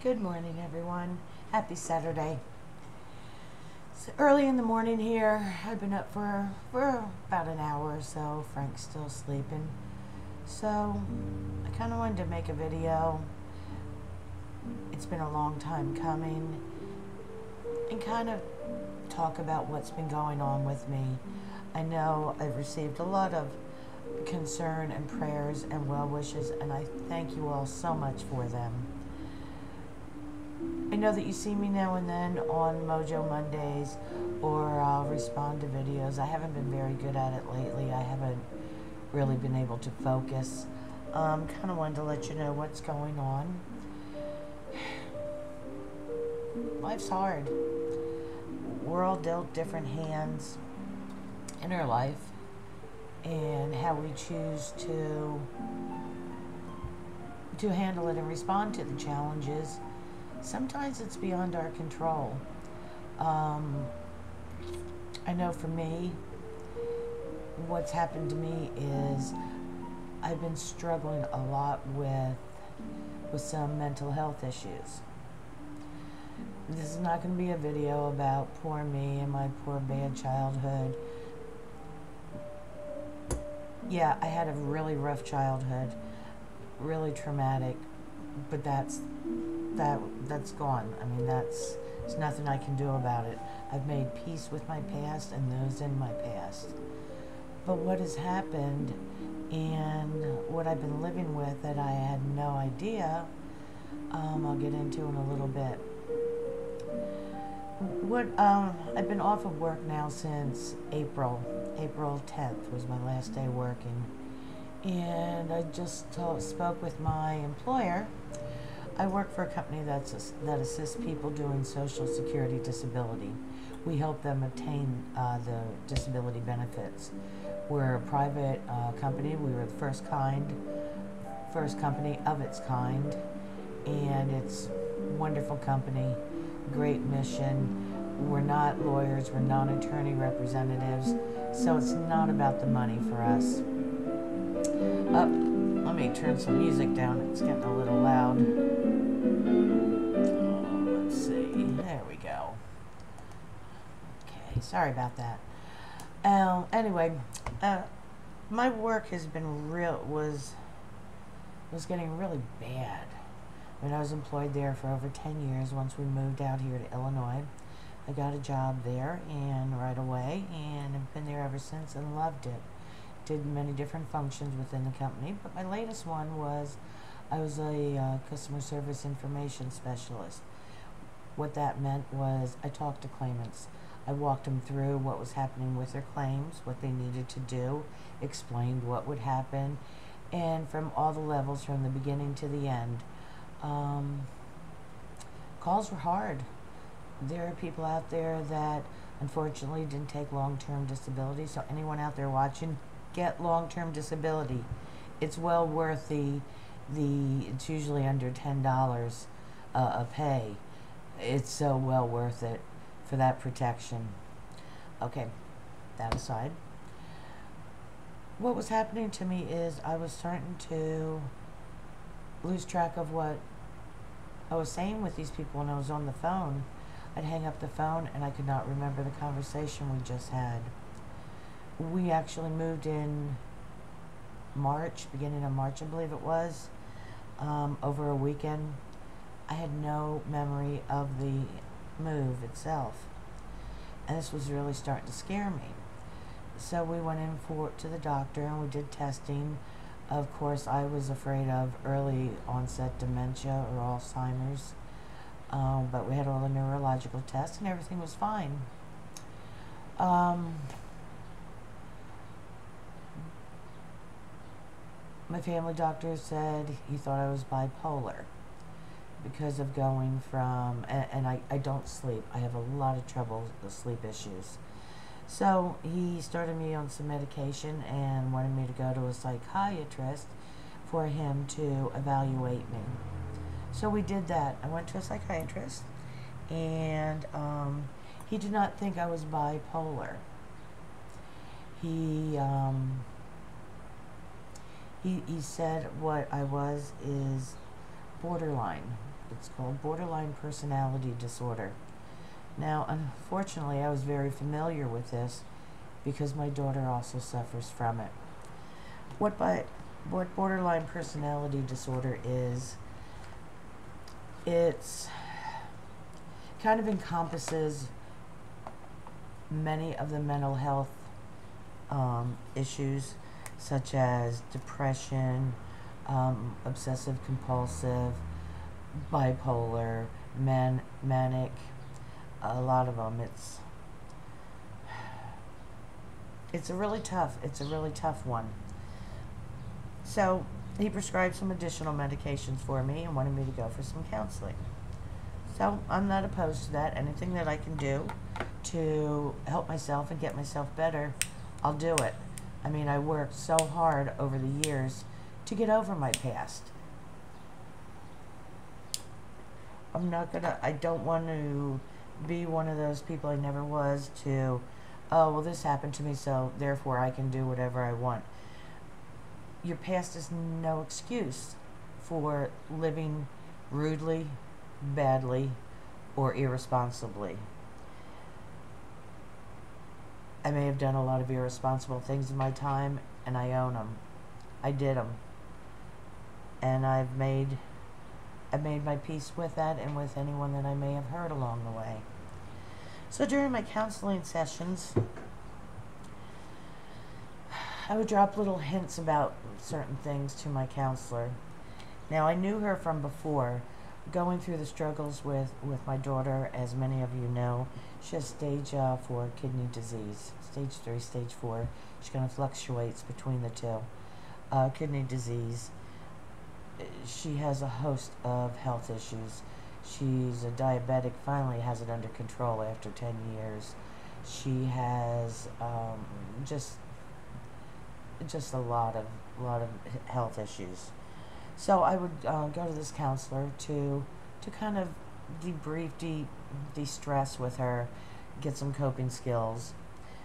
Good morning, everyone. Happy Saturday. It's early in the morning here. I've been up for about an hour or so. Frank's still sleeping. So I kind of wanted to make a video. It's been a long time coming. And kind of talk about what's been going on with me. I know I've received a lot of concern and prayers and well wishes, and I thank you all so much for them. I know that you see me now and then on Mojo Mondays, or I'll respond to videos. I haven't been very good at it lately. I haven't really been able to focus. Kind of wanted to let you know what's going on. Life's hard. We're all dealt different hands in our life, and how we choose to handle it and respond to the challenges. Sometimes it's beyond our control. I know for me, what's happened to me is I've been struggling a lot with some mental health issues. This is not going to be a video about poor me and my poor bad childhood. Yeah, I had a really rough childhood, really traumatic, but that's gone. I mean, there's nothing I can do about it. I've made peace with my past and those in my past. But what has happened and what I've been living with that I had no idea, I'll get into in a little bit. I've been off of work now since April 10th was my last day working. And I just spoke with my employer. I work for a company that assists people doing Social Security disability. We help them obtain the disability benefits. We're a private company. We were the first company of its kind, and it's a wonderful company, great mission. We're not lawyers, we're not attorney representatives, so it's not about the money for us. Let me turn some music down. It's getting a little loud. Let's see. There we go. Okay, sorry about that. Anyway, my work has been was getting really bad. I mean, I was employed there for over 10 years. Once we moved out here to Illinois, I got a job there and right away, and I've been there ever since and loved it. Did many different functions within the company, but my latest one was I was a customer service information specialist. What that meant was I talked to claimants. I walked them through what was happening with their claims, what they needed to do, explained what would happen, and from all the levels from the beginning to the end. Calls were hard. There are people out there that unfortunately didn't take long-term disability, so anyone out there watching, get long-term disability. It's well worth it's usually under $10 a pay. It's so well worth it for that protection. Okay, that aside, what was happening to me is I was starting to lose track of what I was saying with these people when I was on the phone. I'd hang up the phone and I could not remember the conversation we just had. We actually moved in March, beginning of March, I believe it was, over a weekend. I had no memory of the move itself, and this was really starting to scare me. So we went in to the doctor and we did testing. Of course, I was afraid of early onset dementia or Alzheimer's, but we had all the neurological tests and everything was fine. My family doctor said he thought I was bipolar because of going from, and I don't sleep. I have a lot of trouble with sleep issues. So he started me on some medication and wanted me to go to a psychiatrist for him to evaluate me. So we did that. I went to a psychiatrist, and he did not think I was bipolar. He said what I was is borderline. It's called borderline personality disorder. Now, unfortunately, I was very familiar with this because my daughter also suffers from it. What borderline personality disorder is, it's kind of encompasses many of the mental health issues, such as depression, obsessive compulsive, bipolar, manic, a lot of them. It's a really tough one. So he prescribed some additional medications for me and wanted me to go for some counseling. So I'm not opposed to that. Anything that I can do to help myself and get myself better, I'll do it. I mean, I worked so hard over the years to get over my past. I don't want to be one of those people I never was to, oh, well, this happened to me, so therefore I can do whatever I want. Your past is no excuse for living rudely, badly, or irresponsibly. I may have done a lot of irresponsible things in my time, and I own them. I did them. And I've made my peace with that and with anyone that I may have hurt along the way. So during my counseling sessions, I would drop little hints about certain things to my counselor. Now, I knew her from before, going through the struggles with my daughter. As many of you know, she has stage 4 kidney disease, stage 3, stage 4. She kind of fluctuates between the two. Kidney disease. She has a host of health issues. She's a diabetic, finally has it under control after 10 years. She has just a lot of health issues. So I would go to this counselor to kind of debrief, de-stress with her, get some coping skills.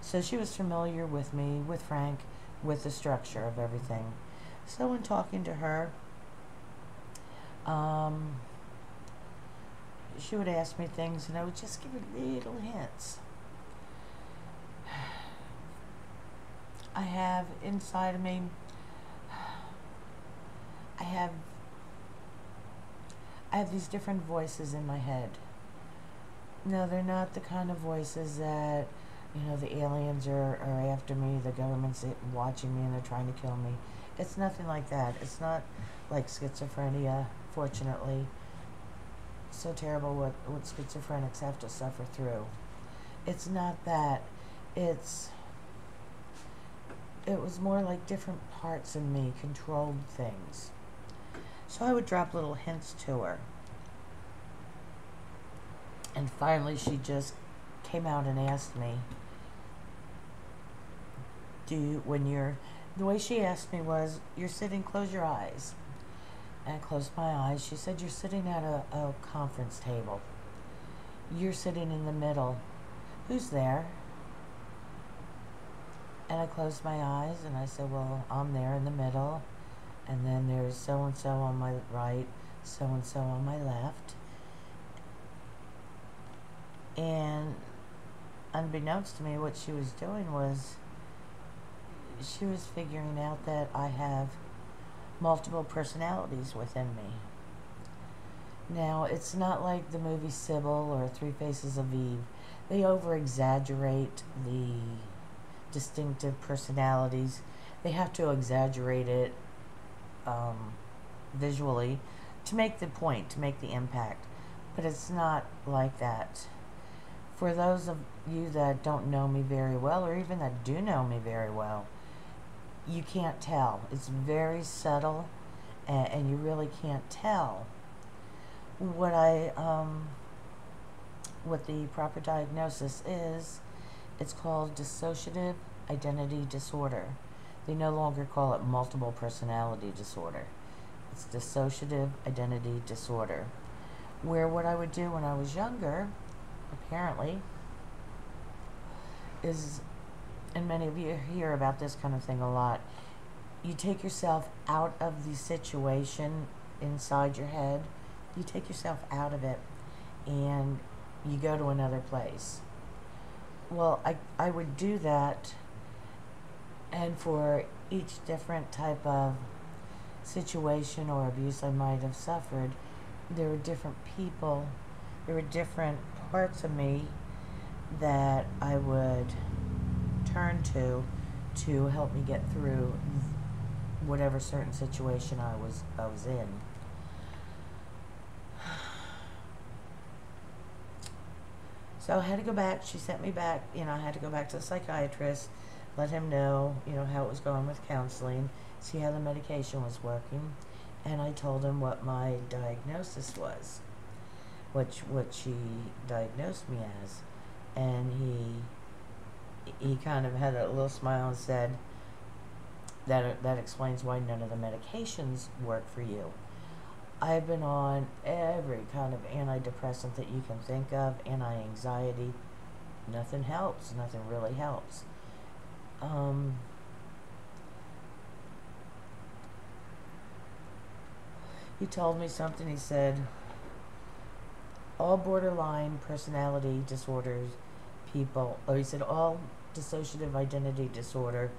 So she was familiar with me, with Frank, with the structure of everything. So in talking to her, she would ask me things, and I would just give her little hints. I have inside of me, I have these different voices in my head. No, they're not the kind of voices that, you know, the aliens are after me, the government's watching me and they're trying to kill me. It's nothing like that. It's not like schizophrenia, fortunately. It's so terrible what schizophrenics have to suffer through. It's not that. It was more like different parts of me controlled things. So I would drop little hints to her. And finally she just came out and asked me, the way she asked me was, you're sitting, close your eyes. And I closed my eyes. She said, you're sitting at a conference table. You're sitting in the middle. Who's there? And I closed my eyes and I said, well, I'm there in the middle. And then there's so-and-so on my right, so-and-so on my left. And unbeknownst to me, what she was doing was she was figuring out that I have multiple personalities within me. Now, it's not like the movie Sybil or Three Faces of Eve. They over-exaggerate the distinctive personalities. They have to exaggerate it visually to make the point, to make the impact. But it's not like that. For those of you that don't know me very well, or even that do know me very well, you can't tell. It's very subtle, and you really can't tell. What the proper diagnosis is, it's called dissociative identity disorder. They no longer call it multiple personality disorder. It's dissociative identity disorder. Where what I would do when I was younger, apparently, is, and many of you hear about this kind of thing a lot, you take yourself out of the situation inside your head you take yourself out of it and you go to another place. Well, I would do that, and for each different type of situation or abuse I might have suffered, there were different people, there were different parts of me that I would turn to help me get through whatever certain situation I was in. So I had to go back. She sent me back. I had to go back to the psychiatrist, let him know, how it was going with counseling, see how the medication was working, and I told him what my diagnosis was, what she diagnosed me as, and he kind of had a little smile and said that explains why none of the medications work for you. I've been on every kind of antidepressant that you can think of, anti-anxiety. Nothing helps. Nothing really helps. He told me something. He said, all borderline personality disorders he said all dissociative identity disorder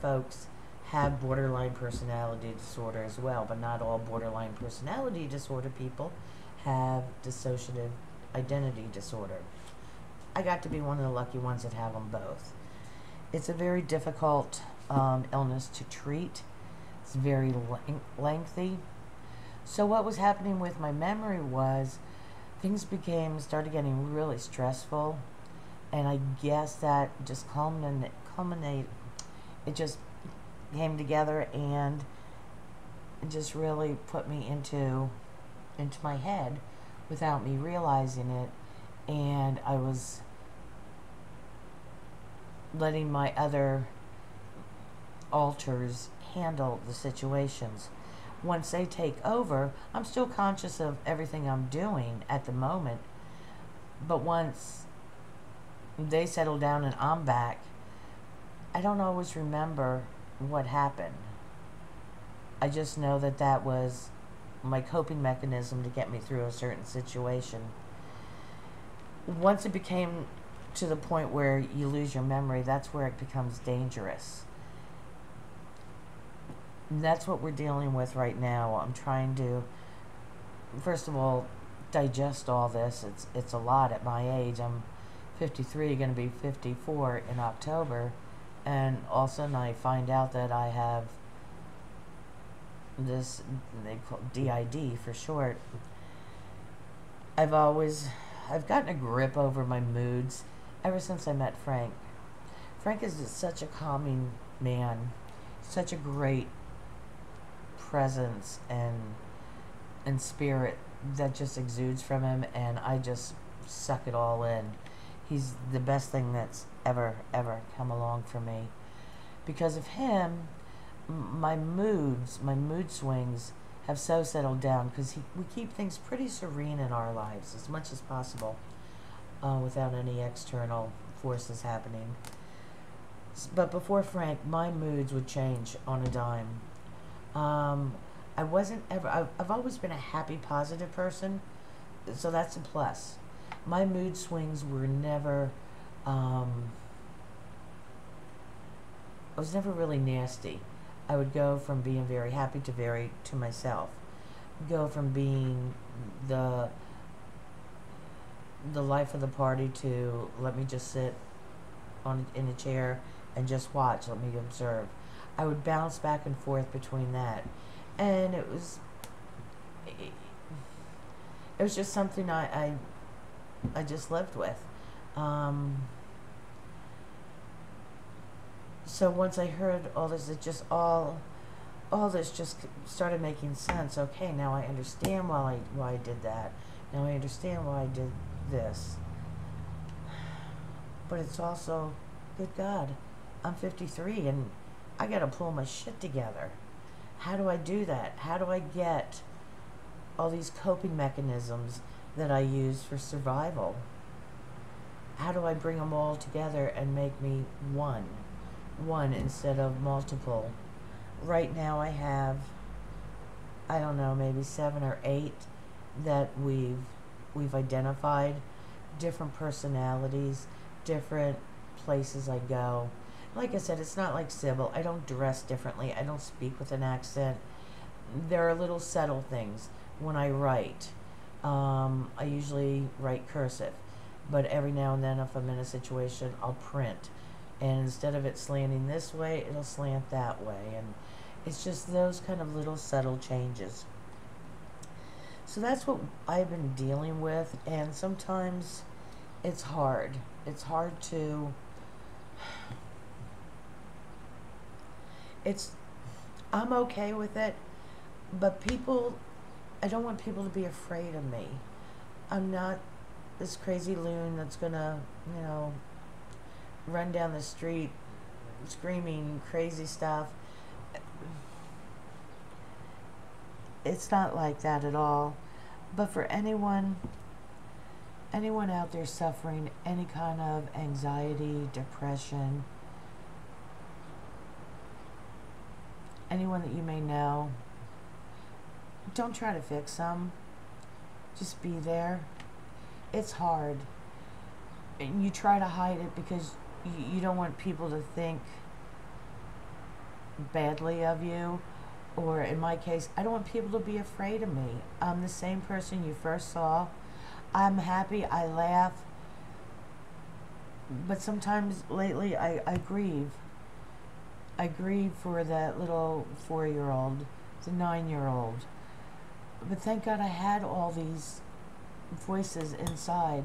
folks have borderline personality disorder as well, but not all borderline personality disorder people have dissociative identity disorder. I got to be one of the lucky ones that have them both. It's a very difficult illness to treat. It's very lengthy. So what was happening with my memory was things started getting really stressful, and I guess that just it just came together and it just really put me into my head without me realizing it, and I was letting my other alters handle the situations. Once they take over, I'm still conscious of everything I'm doing at the moment, but once they settle down and I'm back, I don't always remember what happened. I just know that was my coping mechanism to get me through a certain situation. Once it became to the point where you lose your memory, that's where it becomes dangerous. And that's what we're dealing with right now. I'm trying to, first of all, digest all this. It's a lot at my age. I'm 53, going to be 54 in October, and all of a sudden I find out that I have this, they call DID for short. I've gotten a grip over my moods ever since I met Frank. Frank is just such a calming man, such a great presence and spirit that just exudes from him, and I just suck it all in. He's the best thing that's ever come along for me. Because of him, my mood swings have so settled down, because we keep things pretty serene in our lives as much as possible, without any external forces happening. But before Frank, my moods would change on a dime. I've always been a happy, positive person, so that's a plus. My mood swings were never, I was never really nasty. I would go from being very happy to myself. Go from being the life of the party to let me just sit in a chair and just watch, let me observe. I would bounce back and forth between that, and it was just something I just lived with. So once I heard all this, all this just started making sense. Okay, now I understand why I did that. Now I understand why I did this. But it's also, good God, I'm 53 and I gotta pull my shit together. How do I do that? How do I get all these coping mechanisms that I use for survival? How do I bring them all together and make me one instead of multiple? Right now I have I don't know, maybe 7 or 8 that we've identified, different personalities, different places I go. Like I said, it's not like Sybil. I don't dress differently. I don't speak with an accent. There are little subtle things. When I write, I usually write cursive, but every now and then if I'm in a situation, I'll print. And instead of it slanting this way, it'll slant that way. And it's just those kind of little subtle changes. So that's what I've been dealing with, and sometimes it's hard. It's hard to... I'm okay with it, but I don't want people to be afraid of me. I'm not this crazy loon that's gonna, run down the street screaming crazy stuff. It's not like that at all. But for anyone out there suffering any kind of anxiety, depression, anyone that you may know, don't try to fix them. Just be there. It's hard. And you try to hide it because you don't want people to think badly of you. Or in my case, I don't want people to be afraid of me. I'm the same person you first saw. I'm happy, I laugh. But sometimes lately I grieve. I grieve for that little 4-year-old, the 9-year-old. But thank God I had all these voices inside.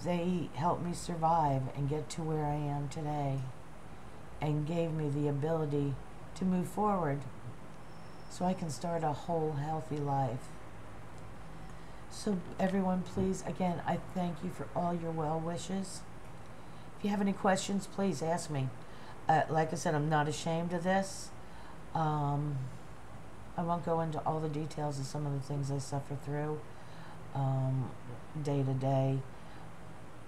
They helped me survive and get to where I am today, and gave me the ability to move forward so I can start a whole healthy life. So everyone, please, again, I thank you for all your well wishes. If you have any questions, please ask me. Like I said, I'm not ashamed of this. I won't go into all the details of some of the things I suffer through day to day.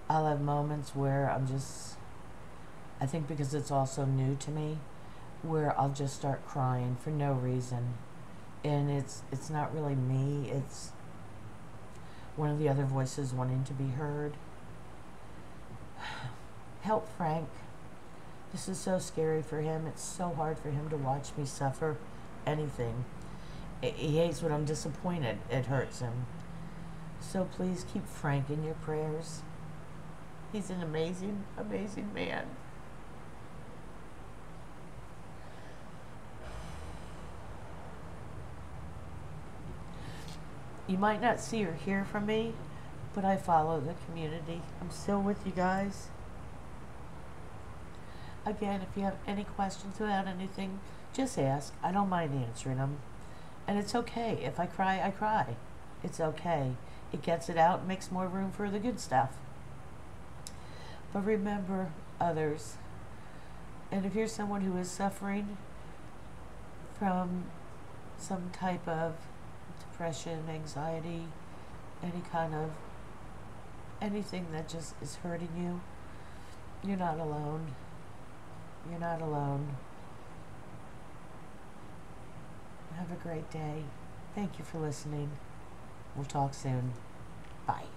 I'll have moments where I think because it's also new to me, where I'll just start crying for no reason. And it's not really me, it's one of the other voices wanting to be heard. Help Frank. This is so scary for him. It's so hard for him to watch me suffer anything. He hates when I'm disappointed. It hurts him. So please keep Frank in your prayers. He's an amazing, amazing man. You might not see or hear from me, but I follow the community. I'm still with you guys. Again, if you have any questions about anything, just ask. I don't mind answering them. And it's okay. If I cry, I cry. It's okay. It gets it out and makes more room for the good stuff. But remember others. And if you're someone who is suffering from some type of depression, anxiety, anything that just is hurting you, you're not alone. You're not alone. Have a great day. Thank you for listening. We'll talk soon. Bye.